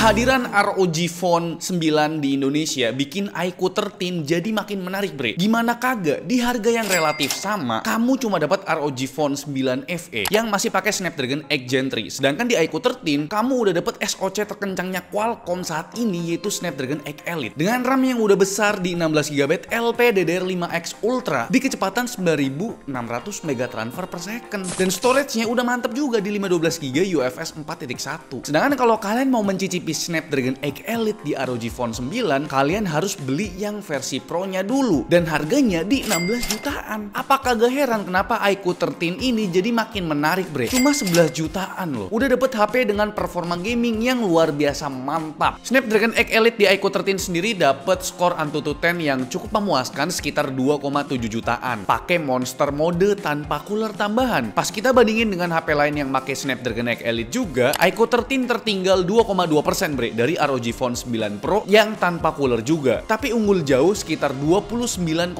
Kehadiran ROG Phone 9 di Indonesia bikin iQOO 13 jadi makin menarik, bre. Gimana kagak? Di harga yang relatif sama, kamu cuma dapat ROG Phone 9 FE yang masih pakai Snapdragon 8 Gen 3. Sedangkan di iQOO 13, kamu udah dapat SoC terkencangnya Qualcomm saat ini, yaitu Snapdragon 8 Elite. Dengan RAM yang udah besar di 16GB LPDDR5X Ultra di kecepatan 9600 MB transfer per second. Dan storage-nya udah mantep juga di 512GB UFS 4.1. Sedangkan kalau kalian mau mencicipi Snapdragon 8 Elite di ROG Phone 9, kalian harus beli yang versi Pro-nya dulu. Dan harganya di 16 jutaan. Apakah gak heran kenapa iQOO 13 ini jadi makin menarik, bre? Cuma 11 jutaan loh. Udah dapet HP dengan performa gaming yang luar biasa mantap. Snapdragon 8 Elite di iQOO 13 sendiri dapet skor Antutu 10 yang cukup memuaskan sekitar 2,7 jutaan. Pakai monster mode tanpa cooler tambahan. Pas kita bandingin dengan HP lain yang pakai Snapdragon 8 Elite juga, iQOO 13 tertinggal 2,2% bre dari ROG Phone 9 Pro yang tanpa cooler juga. Tapi unggul jauh sekitar 29,6%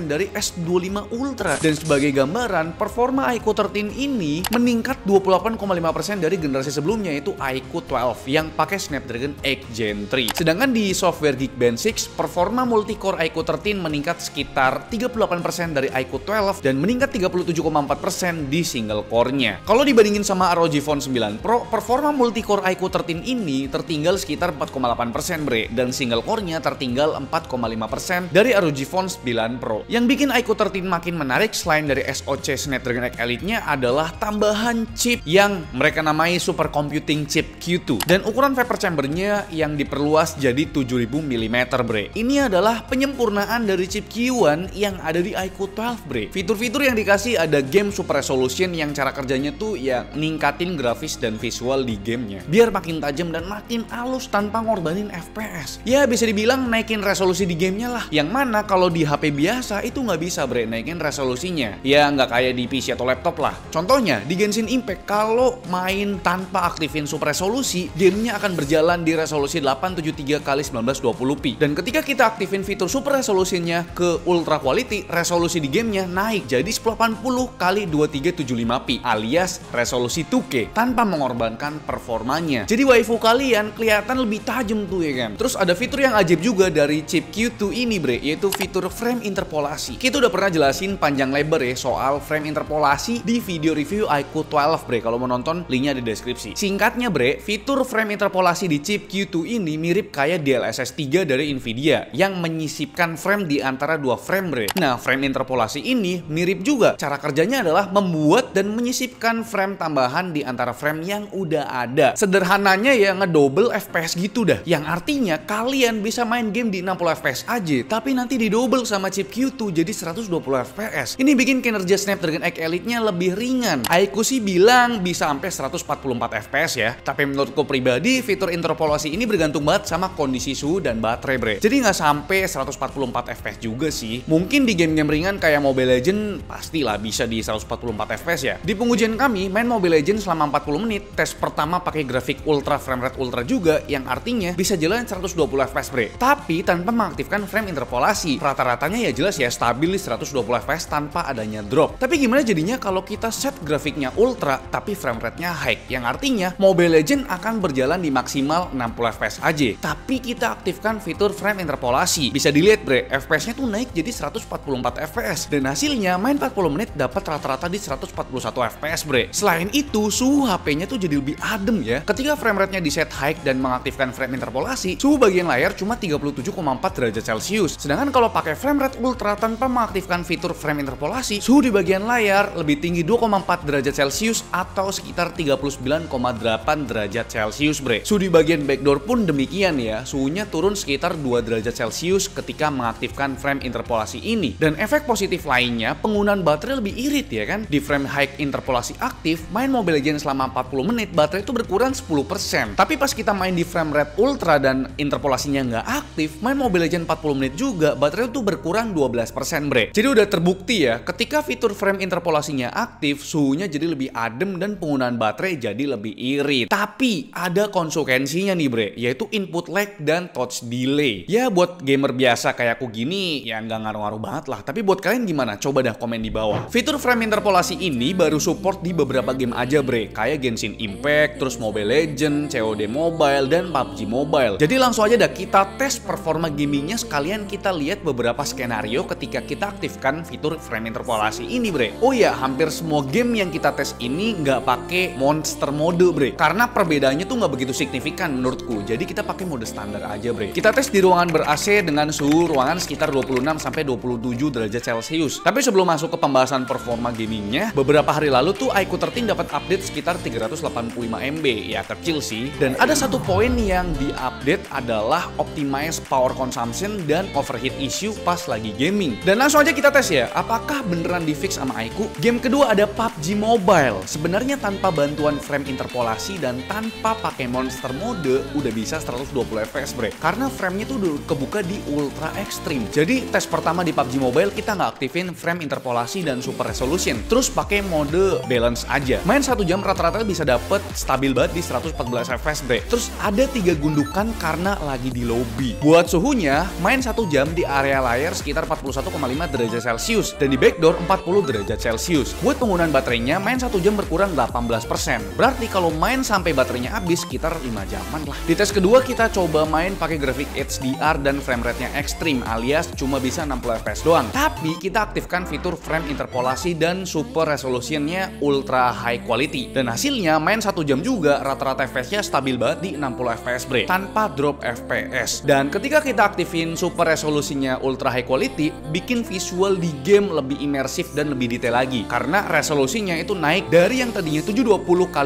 dari S25 Ultra. Dan sebagai gambaran, performa iQOO 13 ini meningkat 28,5% dari generasi sebelumnya, yaitu iQOO 12 yang pakai Snapdragon 8 Gen 3. Sedangkan di software Geekbench 6, performa multicore iQOO 13 meningkat sekitar 38% dari iQOO 12 dan meningkat 37,4% di single core-nya. Kalau dibandingin sama ROG Phone 9 Pro, performa multicore iQOO 13 ini tertinggal sekitar 4,8% bre, dan single core-nya tertinggal 4,5% dari ROG Phone 9 Pro. Yang bikin iQOO 13 makin menarik selain dari SoC Snapdragon 8 Elite-nya adalah tambahan chip yang mereka namai Super Computing Chip Q2, dan ukuran vapor chamber-nya yang diperluas jadi 7000 mm bre. Ini adalah penyempurnaan dari chip Q1 yang ada di iQOO 12 bre. Fitur-fitur yang dikasih ada game super resolution yang cara kerjanya tuh ya ningkatin grafis dan visual di gamenya biar makin tajam dan makin halus tanpa ngorbanin FPS. Ya bisa dibilang naikin resolusi di gamenya lah. Yang mana kalau di HP biasa itu nggak bisa bre naikin resolusinya. Ya nggak kayak di PC atau laptop lah. Contohnya di Genshin Impact, kalau main tanpa aktifin super resolusi, gamenya akan berjalan di resolusi 873x1920p. Dan ketika kita aktifin fitur super resolusinya ke ultra quality, resolusi di gamenya naik jadi 1080x2375p alias resolusi 2K tanpa mengorbankan performanya. Jadi waifu kalian kelihatan lebih tajam tuh ya kan. Terus ada fitur yang ajaib juga dari chip Q2 ini bre, yaitu fitur frame interpolasi. Kita udah pernah jelasin panjang lebar ya soal frame interpolasi di video review iQOO 12 bre. Kalau mau nonton, linknya di deskripsi. Singkatnya bre, fitur frame interpolasi di chip Q2 ini mirip kayak DLSS 3 dari Nvidia yang menyisipkan frame di antara dua frame bre. Nah, frame interpolasi ini mirip juga. Cara kerjanya adalah membuat dan menyisipkan frame tambahan di antara frame yang udah ada. Sederhananya ya ngedouble FPS gitu dah. Yang artinya kalian bisa main game di 60 FPS aja, tapi nanti didouble sama chip Q2 jadi 120 FPS. Ini bikin kinerja Snapdragon 8 Elite-nya lebih ringan. iQOO sih bilang bisa sampai 144 FPS ya. Tapi menurutku pribadi, fitur interpolasi ini bergantung banget sama kondisi suhu dan baterai bre. Jadi nggak sampai 144 FPS juga sih. Mungkin di game-game ringan kayak Mobile Legends pastilah bisa di 144 FPS ya. Di pengujian kami main Mobile Legends selama 40 menit, tes pertama pakai grafik ultra frame rate ultra juga, yang artinya bisa jalan 120 FPS bre. Tapi tanpa mengaktifkan frame interpolasi. Rata-ratanya ya jelas ya stabil di 120 FPS tanpa adanya drop. Tapi gimana jadinya kalau kita set grafiknya ultra tapi frame rate-nya high? Yang artinya Mobile Legends akan berjalan di maksimal 60 FPS aja. Tapi kita aktifkan fitur frame interpolasi. Bisa dilihat bre, FPS-nya tuh naik jadi 144 FPS. Dan hasilnya main 40 menit dapat rata-rata di 141 FPS bre. Selain itu, suhu HP-nya tuh jadi lebih adem ya. Ketika frame rate-nya di set high dan mengaktifkan frame interpolasi, suhu bagian layar cuma 37,4 derajat Celcius. Sedangkan kalau pakai frame rate ultra tanpa mengaktifkan fitur frame interpolasi, suhu di bagian layar lebih tinggi 2,4 derajat Celcius atau sekitar 39,8 derajat Celcius bre. Suhu di bagian backdoor pun demikian ya, suhunya turun sekitar 2 derajat Celcius ketika mengaktifkan frame interpolasi ini. Dan efek positif lainnya, penggunaan baterai lebih irit ya kan. Di frame high interpolasi aktif, main Mobile Legends selama 40 menit baterai itu berkurang 10%. Tapi pas kita main di frame rate ultra dan interpolasinya nggak aktif, main Mobile Legends 40 menit juga baterai itu berkurang 12% bre. Jadi udah terbukti ya, ketika fitur frame interpolasinya aktif, suhunya jadi lebih adem dan penggunaan baterai jadi lebih irit. Tapi ada konsekuensinya nih bre, yaitu input lag dan touch delay. Ya buat gamer biasa kayak aku gini ya nggak ngaruh-ngaruh banget lah. Tapi buat kalian gimana? Coba dah komen di bawah. Fitur frame interpolasi ini baru support di beberapa game aja bre, kayak Genshin Impact, terus Mobile Legends, COD COD Mobile, dan PUBG Mobile. Jadi langsung aja dah kita tes performa gamingnya, sekalian kita lihat beberapa skenario ketika kita aktifkan fitur frame interpolasi ini, bre. Oh ya, hampir semua game yang kita tes ini nggak pakai monster mode, bre. Karena perbedaannya tuh nggak begitu signifikan menurutku. Jadi kita pakai mode standar aja, bre. Kita tes di ruangan ber-AC dengan suhu ruangan sekitar 26-27 derajat Celcius. Tapi sebelum masuk ke pembahasan performa gamingnya, beberapa hari lalu tuh iQOO 13 dapat update sekitar 385 MB. Ya kecil sih. Dan ada satu poin yang diupdate adalah optimize power consumption dan overheat issue pas lagi gaming. Dan langsung aja kita tes ya, apakah beneran di fix sama iQOO? Game kedua ada PUBG Mobile. Sebenarnya tanpa bantuan frame interpolasi dan tanpa pakai monster mode udah bisa 120 fps, bre. Karena framenya tuh udah kebuka di ultra extreme. Jadi tes pertama di PUBG Mobile kita nggak aktifin frame interpolasi dan super resolution, terus pakai mode balance aja. Main 1 jam rata-rata bisa dapet stabil banget di 114 fps, bre. Terus ada 3 gundukan karena lagi di lobby. Buat suhunya, main 1 jam di area layar sekitar 41,5 derajat Celcius dan di backdoor 40 derajat Celcius. Buat penggunaan baterainya, main 1 jam berkurang 18%. Berarti kalau main sampai baterainya habis sekitar 5 jaman lah. Di tes kedua kita coba main pakai grafik HDR dan frame rate-nya ekstrim alias cuma bisa 60 fps doang. Tapi kita aktifkan fitur frame interpolasi dan super resolutionnya ultra high quality. Dan hasilnya main 1 jam juga rata-rata FPS-nya stabil banget di 60 fps, bre, tanpa drop FPS. Dan ketika kita aktifin super resolusinya ultra high quality, bikin visual di game lebih imersif dan lebih detail lagi. Karena resolusinya itu naik dari yang tadinya 720 x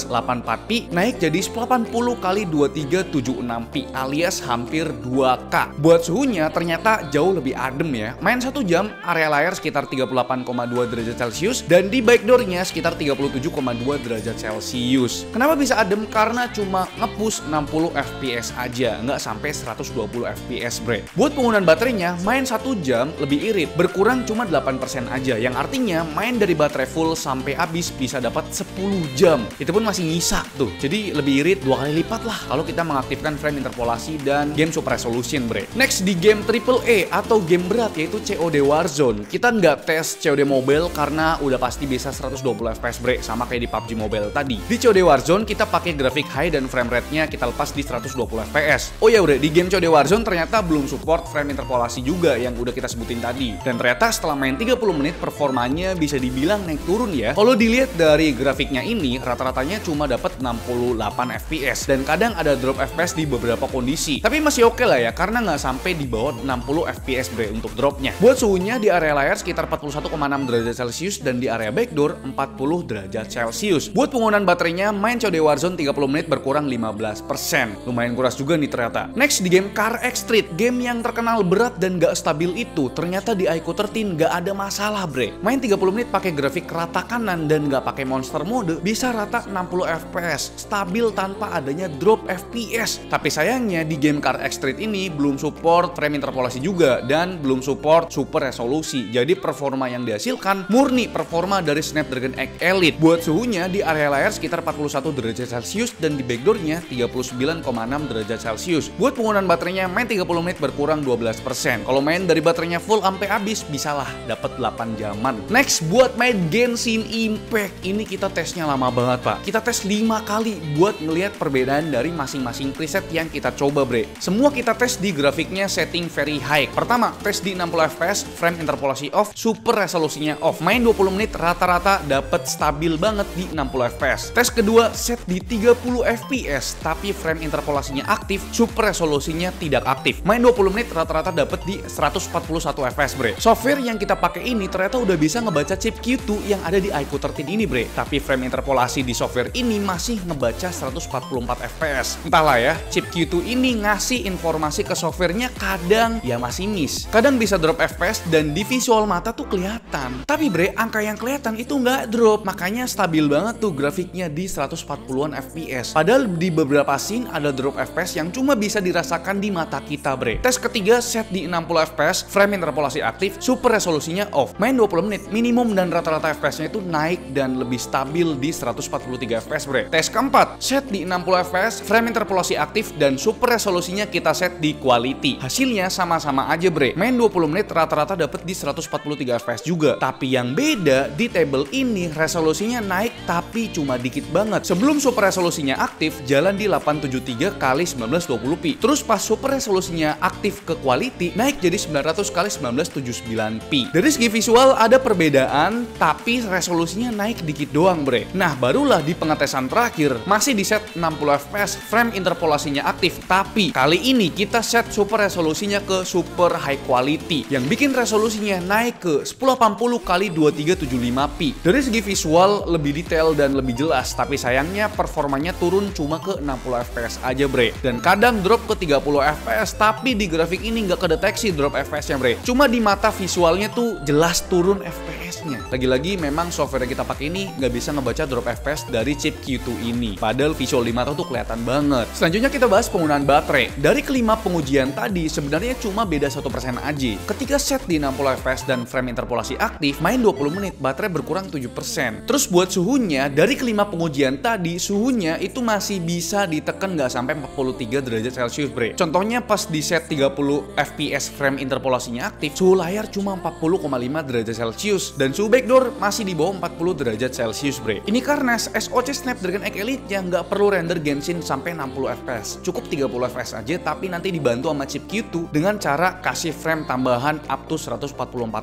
1584p naik jadi 80 x 2376p alias hampir 2K. Buat suhunya ternyata jauh lebih adem ya. Main 1 jam area layar sekitar 38,2 derajat Celcius dan di backdoornya sekitar 37,2 derajat Celcius. Kenapa bisa adem? Karena cuma nge-push 60 fps aja, nggak sampai 120 fps, bre. Buat penggunaan baterainya, main 1 jam lebih irit, berkurang cuma 8% aja, yang artinya main dari baterai full sampai habis bisa dapat 10 jam. Itu pun masih nyisa tuh. Jadi lebih irit 2 kali lipat lah kalau kita mengaktifkan frame interpolasi dan game super resolution, bre. Next di game AAA atau game berat yaitu COD Warzone. Kita nggak tes COD Mobile karena udah pasti bisa 120 fps, bre, sama kayak di PUBG Mobile tadi. Di COD Warzone kita pakai grafik high dan frame rate-nya kita lepas di 120 fps. Oh ya, bre, di game COD Warzone ternyata belum support frame interpolasi juga yang udah kita sebutin tadi. Dan ternyata setelah main 30 menit performanya bisa dibilang naik turun ya. Kalau dilihat dari grafiknya ini rata-ratanya cuma dapat 68 fps dan kadang ada drop fps di beberapa kondisi. Tapi masih oke lah ya karena nggak sampai di bawah 60 fps, bre, untuk dropnya. Buat suhunya di area layar sekitar 41,6 derajat Celcius dan di area backdoor 40 derajat Celcius. Buat penggunaan baterainya main COD Warzone 30 menit berkurang 15%. Lumayan kuras juga nih ternyata. Next di game CarX Street, game yang terkenal berat dan gak stabil itu ternyata di iQOO 13 gak ada masalah, bre. Main 30 menit pakai grafik rata kanan dan gak pakai monster mode bisa rata 60 fps, stabil tanpa adanya drop fps. Tapi sayangnya di game CarX Street ini belum support frame interpolasi juga dan belum support super resolusi. Jadi performa yang dihasilkan murni performa dari Snapdragon X Elite. Buat suhunya di area layar sekitar 41 derajat Celcius dan di backdoornya 39,6 derajat Celcius. Buat penggunaan baterainya main 30 menit berkurang 12%. Kalau main dari baterainya full sampai habis bisalah dapat 8 jaman. Next buat main Genshin Impact. Ini kita tesnya lama banget, pak. Kita tes 5 kali buat ngelihat perbedaan dari masing-masing preset yang kita coba, bre. Semua kita tes di grafiknya setting very high. Pertama, tes di 60 fps, frame interpolasi off, super resolusinya off. Main 20 menit rata-rata dapat stabil banget di 60 fps. Tes kedua set di 30 fps tapi frame interpolasinya aktif, super resolusinya tidak aktif. Main 20 menit rata-rata dapat di 141 fps, bre. Software yang kita pakai ini ternyata udah bisa ngebaca chip Q2 yang ada di iQOO 13 ini, bre. Tapi frame interpolasi di software ini masih ngebaca 144 fps. Entahlah ya, chip Q2 ini ngasih informasi ke softwarenya kadang ya masih miss. Kadang bisa drop fps dan di visual mata tuh kelihatan. Tapi bre, angka yang kelihatan itu nggak drop. Makanya stabil banget tuh grafiknya di 140-an fps. Padahal di beberapa scene ada drop fps yang cuma bisa dirasakan di mata kita, bre. Tes ketiga set di 60 fps, frame interpolasi aktif, super resolusinya off. Main 20 menit, minimum dan rata-rata fps-nya itu naik dan lebih stabil di 143 fps, bre. Tes keempat, set di 60 fps, frame interpolasi aktif dan super resolusinya kita set di quality. Hasilnya sama-sama aja, bre. Main 20 menit rata-rata dapet di 143 fps juga. Tapi yang beda di table ini resolusinya naik tapi cuma dikit banget. Sebelum super resolusinya aktif jalan di 873 x 1920p. Terus pas super resolusinya aktif ke quality naik jadi 900 x 1979p. Dari segi visual ada perbedaan, tapi resolusinya naik dikit doang bre. Nah barulah di pengetesan terakhir masih di set 60 fps, frame interpolasinya aktif, tapi kali ini kita set super resolusinya ke super high quality yang bikin resolusinya naik ke 1080 x 2375p. Dari segi visual lebih detail dan lebih jelas, tapi sayangnya performanya turun cuma ke 60 fps aja bre. Dan kadang drop ke 30 fps, tapi di grafik ini nggak kedeteksi drop fps-nya bre. Cuma di mata visualnya tuh jelas turun fps-nya. Lagi-lagi memang software yang kita pakai ini nggak bisa ngebaca drop fps dari chip Q2 ini. Padahal visual di mata tuh kelihatan banget. Selanjutnya kita bahas penggunaan baterai. Dari kelima pengujian tadi sebenarnya cuma beda 1% aja. Ketika set di 60 fps dan frame interpolasi aktif, main 20 menit baterai berkurang 7%. Terus buat suhunya, dari kelima pengujian tadi suhunya itu masih bisa ditekan nggak sampai 43 derajat Celcius bre. Contohnya pas di set 30 fps frame interpolasinya aktif, suhu layar cuma 40,5 derajat Celcius dan suhu backdoor masih di bawah 40 derajat Celcius bre. Ini karena SoC Snapdragon X Elite yang nggak perlu render Genshin sampai 60 fps, cukup 30 fps aja, tapi nanti dibantu sama chip Q2 dengan cara kasih frame tambahan up to 144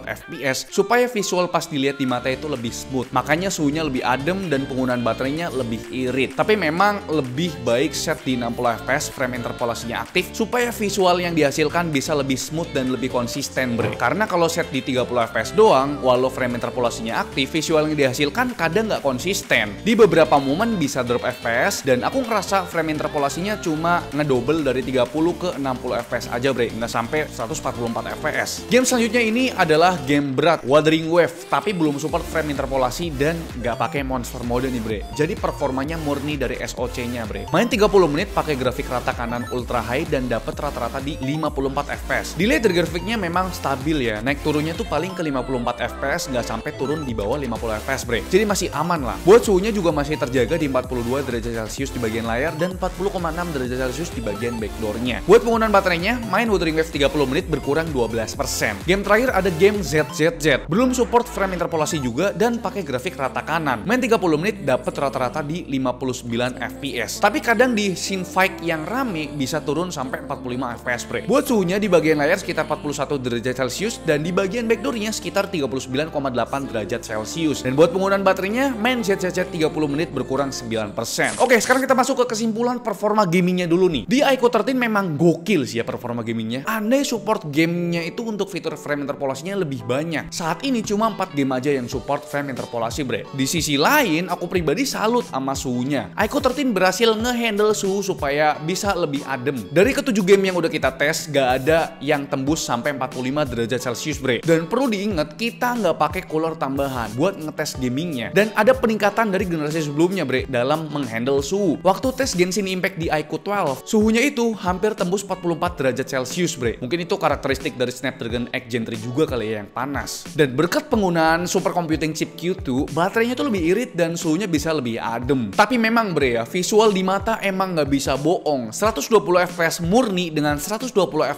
fps supaya visual pas dilihat di mata itu lebih smooth. Makanya suhunya lebih adem dan penggunaan baterainya lebih irit. Tapi memang lebih baik set di 60 fps frame interpolasinya aktif supaya visual yang dihasilkan bisa lebih smooth dan lebih konsisten bre. Karena kalau set di 30 fps doang, walau frame interpolasinya aktif, visual yang dihasilkan kadang nggak konsisten. Di beberapa momen bisa drop fps dan aku ngerasa frame interpolasinya cuma ngedouble dari 30 ke 60 fps aja bre, nggak sampai 144 fps. Game selanjutnya ini adalah game berat Wuthering Waves, tapi belum support frame interpolasi dan nggak pakai monster mode nih bre. Jadi performanya murni dari SoC-nya bre. Main 30 menit pakai grafik rata kanan ultra high dan dapat rata-rata di 54 fps. Dilihat dari grafiknya memang stabil ya. Naik turunnya tuh paling ke 54 fps, nggak sampai turun di bawah 50 fps bre. Jadi masih aman lah. Buat suhunya juga masih terjaga di 42 derajat Celcius di bagian layar dan 40,6 derajat Celcius di bagian backdoornya. Buat penggunaan baterainya, main Wuthering Waves 30 menit berkurang 12%. Game terakhir ada game ZZZ. Belum support frame interpolasi juga dan pakai grafik rata kanan. Main 30 menit dapat rata-rata di 59 fps. Tapi kadang di scene fight yang rame bisa turun sampai 45 fps bre. Buat suhunya di bagian layar sekitar 41 derajat Celcius dan di bagian backdoornya sekitar 39,8 derajat Celcius. Dan buat penggunaan baterainya, main ZZZ 30 menit berkurang 9%. Oke, sekarang kita masuk ke kesimpulan performa gamingnya dulu nih. Di Iquo 13 memang gokil sih ya performa gamingnya. Andai support gamenya itu untuk fitur frame interpolasinya lebih banyak. Saat ini cuma 4 game aja yang support frame interpolasi bre. Di sisi lain, aku pribadi salut sama suhunya. Iquo 13 berhasil ngehandle suhu supaya bisa lebih adem. Dari ke-7 game yang udah kita tes, gak ada yang tembus sampai 45 derajat Celcius bre. Dan perlu diingat, kita nggak pakai cooler tambahan buat ngetes gamingnya. Dan ada peningkatan dari generasi sebelumnya bre dalam menghandle suhu. Waktu tes Genshin Impact di Iquo 12, suhunya itu hampir tembus 44 derajat Celcius bre. Mungkin itu karakteristik dari Snapdragon X Gen 3 juga kali ya yang panas. Dan berkat penggunaan super computing chip Q2, baterainya tuh lebih irit dan suhunya bisa lebih adem. Tapi memang bre ya, visual di mata emang nggak bisa bohong. 120 fps murni dengan 120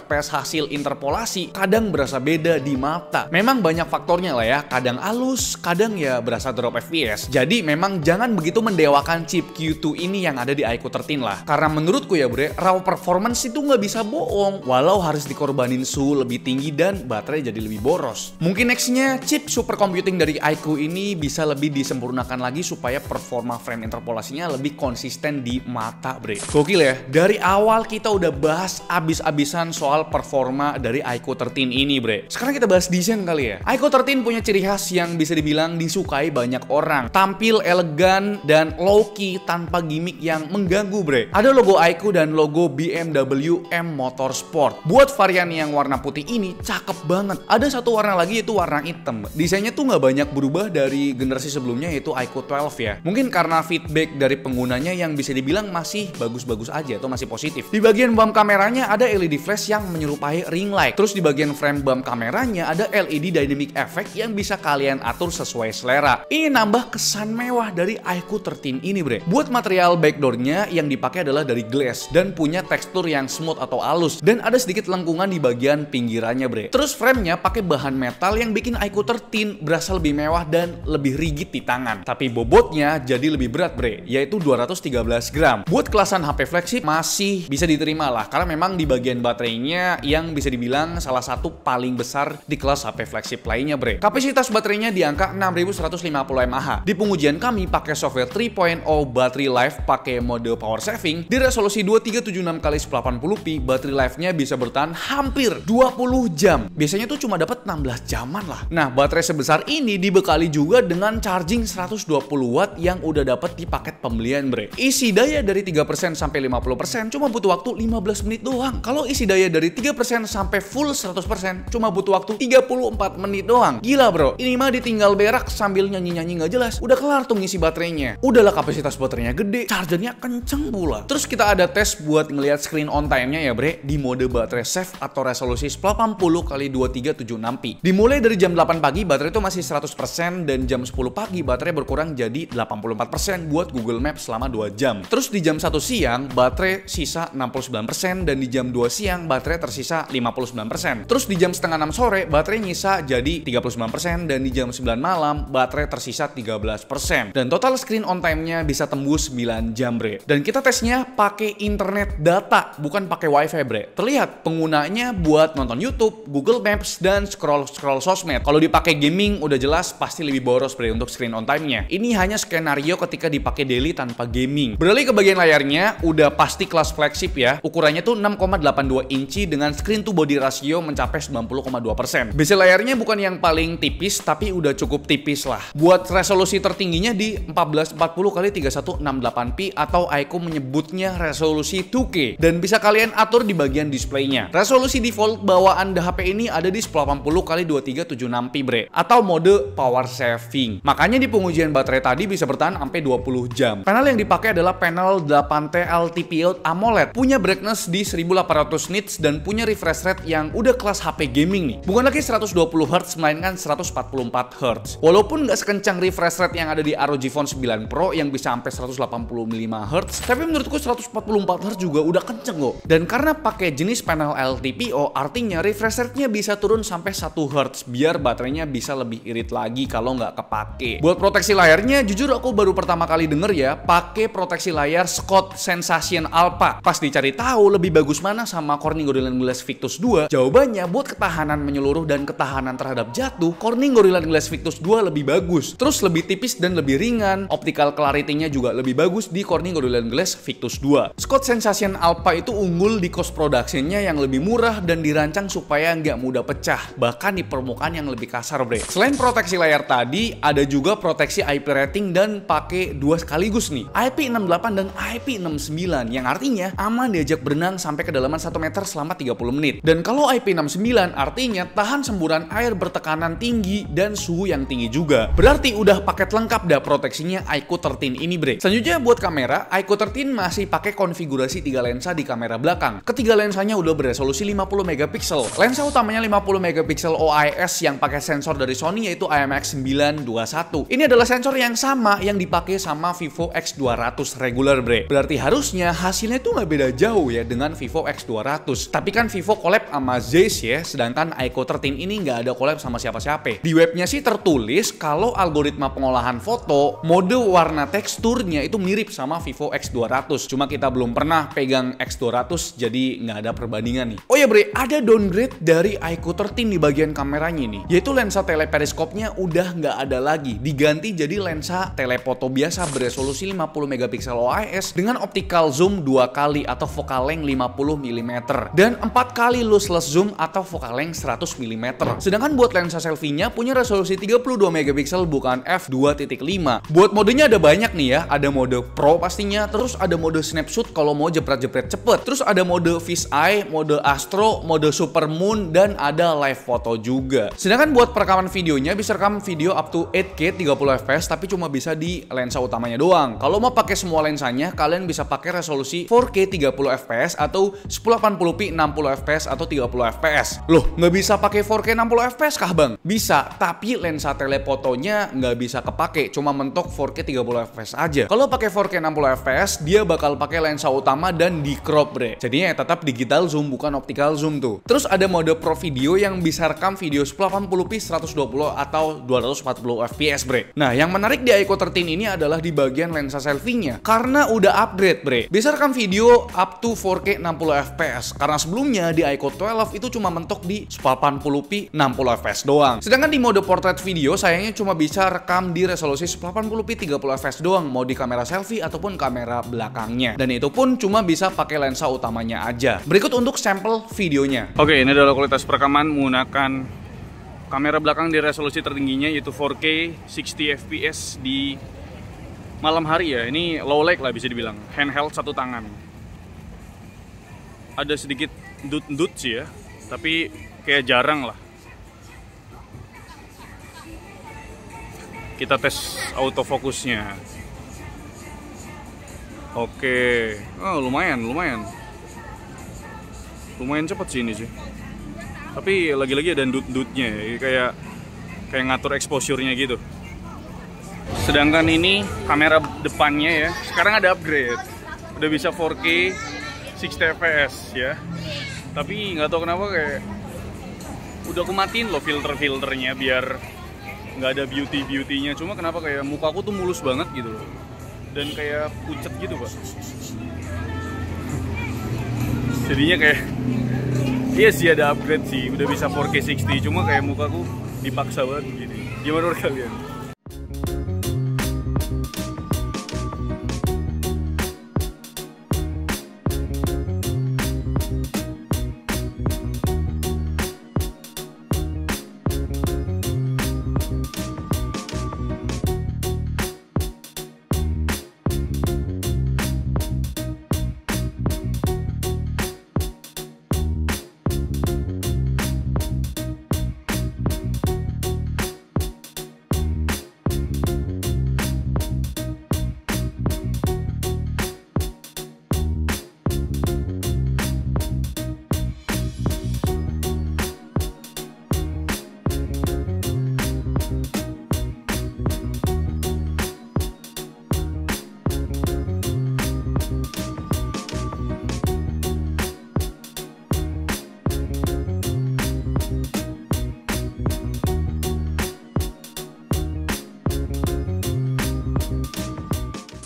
fps hasil interpolasi kadang berasa beda di mata. Memang banyak faktornya lah ya, kadang halus, kadang ya berasa drop fps. Jadi memang jangan begitu mendewakan chip Q2 ini yang ada di Iquo 13 lah. Karena menurutku ya bre, raw performance itu nggak bisa bohong, walau harus dikorbanin suhu lebih tinggi dan baterai jadi lebih boros. Mungkin nextnya chip super computing dari Iquo ini bisa lebih disempurnakan lagi supaya performa frame interpolasinya lebih konsisten di mata bre. Gokil ya, dari awal kita udah bahas abis-abisan soal performa dari Iquo 13 ini bre. Sekarang kita bahas desain kali ya. Iquo 13 punya ciri khas yang bisa dibilang disukai banyak orang. Tampil elegan dan low-key tanpa gimmick yang mengganggu bre. Ada logo Iquo dan logo BMW M Motorsport. Buat varian yang warna putih ini cakep banget. Ada satu warna lagi yaitu warna hitam. Desainnya tuh nggak banyak berubah dari generasi sebelumnya yaitu Iquo 12 ya. Mungkin karena feedback dari penggunanya yang bisa dibilang masih bagus-bagus aja atau masih positif. Di bagian bump kameranya ada LED flash yang menyerupai ring light. Terus di bagian frame bump kameranya ada LED dynamic effect yang bisa kalian atur sesuai selera. Ini nambah kesan mewah dari Iquo 13 ini bre. Buat material backdoornya yang dipakai adalah dari glass dan punya tekstur yang smooth atau halus dan ada sedikit lengkungan di bagian pinggirannya bre. Terus framenya pakai bahan metal yang bikin Iquo 13 berasa lebih mewah dan lebih rigid di tangan. Tapi bobotnya jadi lebih berat bre, yaitu 250 113 gram. Buat kelasan HP flagship masih bisa diterima lah, karena memang di bagian baterainya yang bisa dibilang salah satu paling besar di kelas HP flagship lainnya, bre. Kapasitas baterainya di angka 6150 mAh. Di pengujian kami pakai software 3.0 battery life pakai mode power saving di resolusi 2376x1080p, battery life-nya bisa bertahan hampir 20 jam. Biasanya tuh cuma dapat 16 jaman lah. Nah, baterai sebesar ini dibekali juga dengan charging 120 watt yang udah dapat di paket pembelian, bre. Isi daya dari 3% sampai 50% cuma butuh waktu 15 menit doang. Kalau isi daya dari 3% sampai full 100% cuma butuh waktu 34 menit doang. Gila, bro. Ini mah ditinggal berak sambil nyanyi-nyanyi nggak jelas. Udah kelar tuh ngisi baterainya. Udahlah kapasitas baterainya gede, chargernya kenceng pula. Terus kita ada tes buat ngelihat screen on time-nya ya, bre, di mode baterai safe atau resolusi 1080x2376p. Dimulai dari jam 8 pagi baterai itu masih 100% dan jam 10 pagi baterai berkurang jadi 84% buat Google Maps selama 2 jam. Terus di jam 1 siang baterai sisa 69% dan di jam 2 siang baterai tersisa 59%. Terus di jam setengah 6 sore baterai nyisa jadi 39% dan di jam 9 malam baterai tersisa 13%. Dan total screen on time-nya bisa tembus 9 jam, bre. Dan kita tesnya pakai internet data, bukan pakai wifi, bre. Terlihat penggunanya buat nonton YouTube, Google Maps, dan scroll sosmed. Kalau dipakai gaming udah jelas pasti lebih boros, bre, untuk screen on time-nya. Ini hanya skenario ketika dipakai daily tanpa gaming. Beralih ke bagian layarnya, udah pasti kelas flagship ya. Ukurannya tuh 6,82 inci dengan screen to body ratio mencapai 90,2%. Bezel layarnya bukan yang paling tipis, tapi udah cukup tipis lah. Buat resolusi tertingginya di 1440x3168p atau Aiko menyebutnya resolusi 2K. Dan bisa kalian atur di bagian displaynya. Resolusi default bawaan HP ini ada di 1080x2376p, bre, atau mode power saving. Makanya di pengujian baterai tadi bisa bertahan sampai 20 jam. Panel yang dipakai adalah panel 8T LTPO AMOLED, punya brightness di 1800 nits dan punya refresh rate yang udah kelas HP gaming nih. Bukan lagi 120 Hz melainkan 144 Hz. Walaupun nggak sekencang refresh rate yang ada di ROG Phone 9 Pro yang bisa sampai 185 Hz, tapi menurutku 144 Hz juga udah kenceng kok. Dan karena pakai jenis panel LTPO, artinya refresh rate-nya bisa turun sampai 1 Hz biar baterainya bisa lebih irit lagi kalau nggak kepake. Buat proteksi layarnya, jujur aku baru pertama kali denger ya, pakai proteksi layar Scott Sensation Alpha. Pas dicari tahu lebih bagus mana sama Corning Gorilla Glass Victus 2, jawabannya buat ketahanan menyeluruh dan ketahanan terhadap jatuh, Corning Gorilla Glass Victus 2 lebih bagus. Terus lebih tipis dan lebih ringan, optical clarity-nya juga lebih bagus di Corning Gorilla Glass Victus 2. Scott Sensation Alpha itu unggul di cost production-nya yang lebih murah dan dirancang supaya nggak mudah pecah, bahkan di permukaan yang lebih kasar, bre. Selain proteksi layar tadi, ada juga proteksi IP rating dan pakai dua sekaligus nih, IP68 dan IP69, yang artinya aman diajak berenang sampai kedalaman 1 meter selama 30 menit. Dan kalau IP69 artinya tahan semburan air bertekanan tinggi dan suhu yang tinggi juga. Berarti udah paket lengkap dah proteksinya Aiko 13 ini, bre. Selanjutnya buat kamera, Aiko 13 masih pakai konfigurasi 3 lensa di kamera belakang. Ketiga lensanya udah beresolusi 50 megapiksel. Lensa utamanya 50 megapiksel OIS yang pakai sensor dari Sony yaitu IMX921. Ini adalah sensor yang sama yang dipakai sama Vivo X200 regular, bre. Berarti harusnya hasilnya tuh nggak beda jauh ya dengan Vivo X200. Tapi kan Vivo collab sama Zeiss ya, sedangkan Aiko 13 ini nggak ada collab sama siapa-siapa. Di webnya sih tertulis kalau algoritma pengolahan foto, mode warna teksturnya itu mirip sama Vivo X200. Cuma kita belum pernah pegang X200 jadi nggak ada perbandingan nih. Oh ya, bre, ada downgrade dari Aiko 13 di bagian kameranya nih, yaitu lensa teleperiskopnya udah nggak ada lagi, diganti jadi lensa telefoto biasa beresolusi 50 megapiksel OIS dengan optical zoom 2 kali atau focal length 50 mm dan 4 kali lossless zoom atau focal length 100 mm. Sedangkan buat lensa selfie-nya punya resolusi 32 megapiksel bukan f2.5. Buat modenya ada banyak nih ya, ada mode pro pastinya, terus ada mode snapshot kalau mau jepret-jepret cepet, terus ada mode fisheye, mode astro, mode super moon, dan ada live photo juga. Sedangkan buat perekaman videonya bisa rekam video up to 8K 30 fps tapi cuma bisa di lensa utamanya doang. Kalau mau pakai semua lensanya, kalian bisa pakai resolusi 4K 30 fps atau 1080p 60 fps atau 30 fps. Loh, nggak bisa pakai 4K 60 fps kah, bang? Bisa, tapi lensa telefotonya nggak bisa kepake, cuma mentok 4K 30 fps aja. Kalau pakai 4K 60 fps, dia bakal pakai lensa utama dan di crop, bre. Jadinya ya tetap digital zoom bukan optical zoom tuh. Terus ada mode pro video yang bisa rekam video 1080p 120 atau 240 fps, bre. Nah, yang menarik di Aiko 13 ini adalah di bagian lensa selfie selfie-nya karena udah upgrade bre. Bisa rekam video up to 4K 60 fps karena sebelumnya di iQOO 12 itu cuma mentok di 1080p 60 fps doang. Sedangkan di mode portrait video sayangnya cuma bisa rekam di resolusi 1080p 30 fps doang, mau di kamera selfie ataupun kamera belakangnya. Dan itu pun cuma bisa pakai lensa utamanya aja. Berikut untuk sampel videonya. Oke, ini adalah kualitas perekaman menggunakan kamera belakang di resolusi tertingginya yaitu 4K 60 fps di malam hari ya. Ini low light lah bisa dibilang, handheld satu tangan. Ada sedikit dut sih ya, tapi kayak jarang lah. Kita tes autofokusnya. Oke, oh, lumayan cepet sih ini sih. Tapi lagi-lagi ada dut-dutnya ya, kayak ngatur exposure-nya gitu. Sedangkan ini kamera depannya ya, sekarang ada upgrade, udah bisa 4K 60 fps ya. Tapi nggak tahu kenapa kayak udah aku matiin loh filternya biar nggak ada beauty-nya. Cuma kenapa kayak mukaku tuh mulus banget gitu loh, dan kayak pucet gitu pak. Jadinya kayak iya sih ada upgrade sih, udah bisa 4K 60, cuma kayak mukaku dipaksa banget gini. Gimana menurut kalian?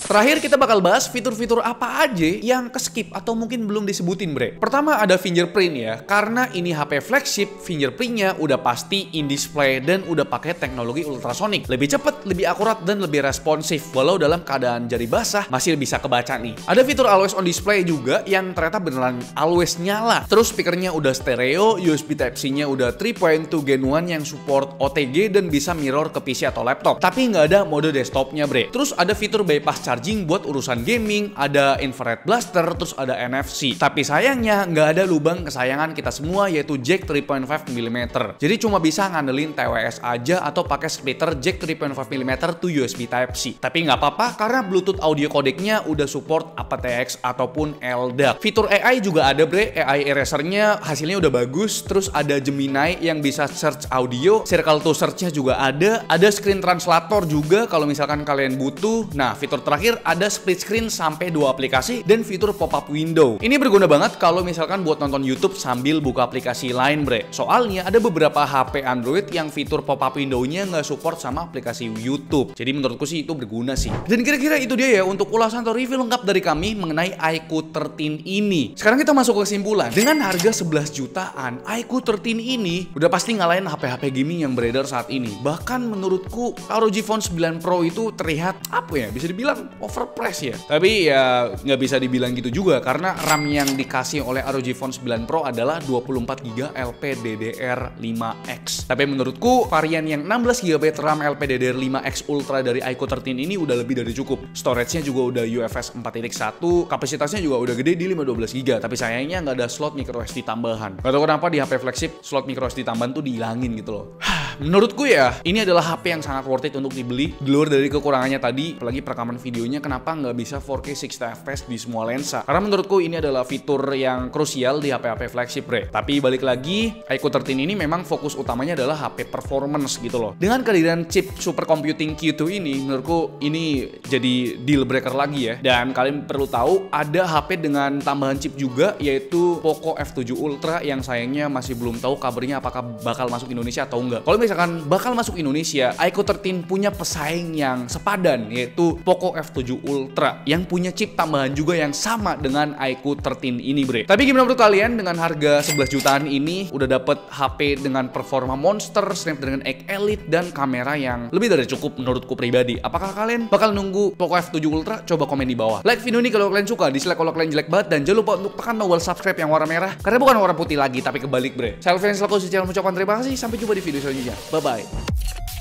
Terakhir kita bakal bahas fitur-fitur apa aja yang keskip atau mungkin belum disebutin bre. Pertama ada fingerprint ya, karena ini HP flagship, fingerprintnya udah pasti in display dan udah pakai teknologi ultrasonic. Lebih cepet, lebih akurat dan lebih responsif. Walau dalam keadaan jari basah masih bisa kebaca nih. Ada fitur always on display juga yang ternyata beneran always nyala. Terus speakernya udah stereo, USB Type-C-nya udah 3.2 Gen 1 yang support OTG dan bisa mirror ke PC atau laptop. Tapi nggak ada mode desktopnya bre. Terus ada fitur bypass charging buat urusan gaming, ada infrared blaster, terus ada NFC. Tapi sayangnya nggak ada lubang kesayangan kita semua yaitu jack 3.5 mm. Jadi cuma bisa ngandelin TWS aja atau pakai splitter jack 3.5 mm to USB Type-C. Tapi nggak apa-apa karena Bluetooth audio codecnya udah support aptX ataupun LDAC. Fitur AI juga ada bre, AI erasernya hasilnya udah bagus. Terus ada Gemini yang bisa search audio, circle to search-nya juga ada screen translator juga kalau misalkan kalian butuh. Nah, fitur terakhir ada split screen sampai 2 aplikasi dan fitur pop-up window. Ini berguna banget kalau misalkan buat nonton YouTube sambil buka aplikasi lain bre. Soalnya ada beberapa HP Android yang fitur pop-up window-nya nggak support sama aplikasi YouTube. Jadi menurutku sih itu berguna sih. Dan kira-kira itu dia ya untuk ulasan atau review lengkap dari kami mengenai iQOO 13 ini. Sekarang kita masuk ke kesimpulan. Dengan harga 11 jutaan, iQOO 13 ini udah pasti ngalahin HP-HP gaming yang beredar saat ini. Bahkan menurutku ROG Phone 9 Pro itu terlihat apa ya, bisa dibilang overpriced ya. Tapi ya nggak bisa dibilang gitu juga karena RAM yang dikasih oleh ROG Phone 9 Pro adalah 24GB LPDDR5X. Tapi menurutku varian yang 16GB RAM LPDDR5X Ultra dari iQOO 13 ini udah lebih dari cukup. Storage-nya juga udah UFS 4.1, kapasitasnya juga udah gede di 512GB. Tapi sayangnya nggak ada slot microSD tambahan. Gak tau kenapa di HP flagship slot microSD tambahan tuh dihilangin gitu loh. Menurutku ya ini adalah HP yang sangat worth it untuk dibeli. Di luar dari kekurangannya tadi, apalagi perekaman videonya kenapa nggak bisa 4K 60 fps di semua lensa. Karena menurutku ini adalah fitur yang krusial di HP-HP flagship bre. Tapi balik lagi, iQOO 13 ini memang fokus utamanya adalah HP performance gitu loh. Dengan kehadiran chip supercomputing Q2 ini, menurutku ini jadi deal breaker lagi ya. Dan kalian perlu tahu ada HP dengan tambahan chip juga yaitu Poco F7 Ultra yang sayangnya masih belum tahu kabarnya apakah bakal masuk Indonesia atau enggak. Kalau misalkan bakal masuk Indonesia, iQOO 13 punya pesaing yang sepadan, yaitu Poco F7 Ultra yang punya chip tambahan juga yang sama dengan iQOO 13 ini, bre. Tapi gimana menurut kalian dengan harga 11 jutaan ini udah dapet HP dengan performa monster, Snapdragon 8 Elite dan kamera yang lebih dari cukup menurutku pribadi. Apakah kalian bakal nunggu Poco F7 Ultra? Coba komen di bawah. Like video ini kalau kalian suka, dislike kalau kalian jelek banget, dan jangan lupa untuk tekan tombol subscribe yang warna merah karena bukan warna putih lagi tapi kebalik, bre. Saya Alvin selaku si channel mengucapkan terima kasih. Sampai jumpa di video selanjutnya. Bye bye.